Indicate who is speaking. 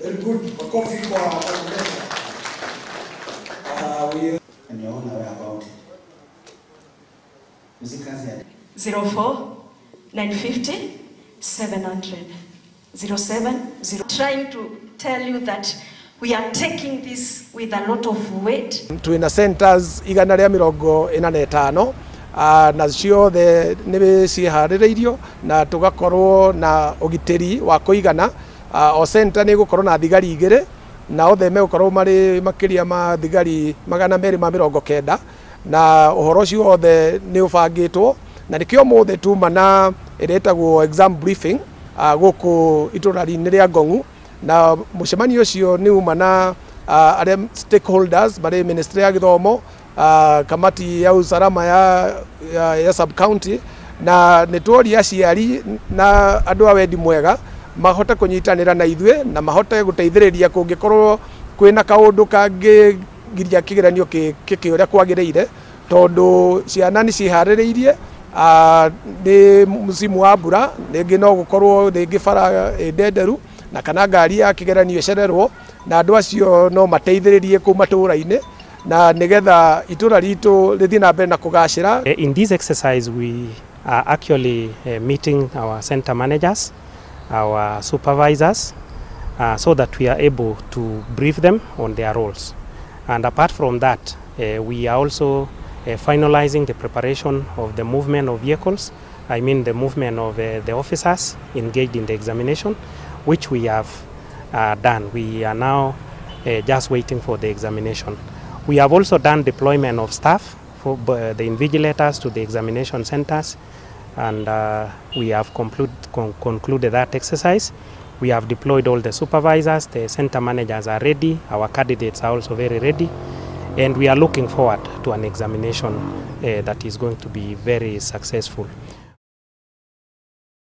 Speaker 1: Very good. Makofi kwa Kalkuleta.
Speaker 2: And your own about it.
Speaker 3: 04 950 700 070. Trying to tell you that we are taking this with a lot of weight.
Speaker 4: Twina centers igana rĩa 45 na ciothe nĩ ciĩharĩrĩirio na tugakorwo na ũgitĩri wa kũigana. O center nĩ gũkorwo na thigari igĩrĩ na othe megũkorwo marĩ makĩria ma thigari 290 na ũhoro ũcio wothe nĩ ũbangĩtwo na nĩkĩo mũthĩ tuma na ĩretagwo exam briefing gũkũ itũra-inĩ rĩa Ngong'u na mũcemanio ũcio nĩ uma na arĩa stakeholders marĩ ministry ya gĩthomo, kamati ya usalama ya sub county na nĩtworia aciari na andũ a wendi mwega mahote kũnyitanĩra na ithuĩ na mahote gũteithĩrĩria kũngĩkorwo kwĩna kaũndũ kangĩgiria kĩgeranio kĩke ũrĩa kwagĩrĩire tondũ ciana nĩ ciĩharĩrĩirie nĩ musimu wa mbura rĩngĩ no gũkorwo rĩngĩ bara ndenderu na kana ngari ya kĩgeranio ĩcererwo na andũ acio no mateithĩrĩrie kũu matũũra-inĩ na nĩgetha itũra ritũ rĩthiĩ na mbere na kũgacĩra.
Speaker 5: In this exercise we are actually meeting our center managers, our supervisors, so that we are able to brief them on their roles. And apart from that, we are also finalizing the preparation of the movement of vehicles, I mean the movement of the officers engaged in the examination, which we have done. We are now just waiting for the examination. We have also done deployment of staff for the invigilators to the examination centers, and we have concluded that exercise. We have deployed all the supervisors, the center managers are ready, our candidates are also very ready, and we are looking forward to an examination that is going to be very successful.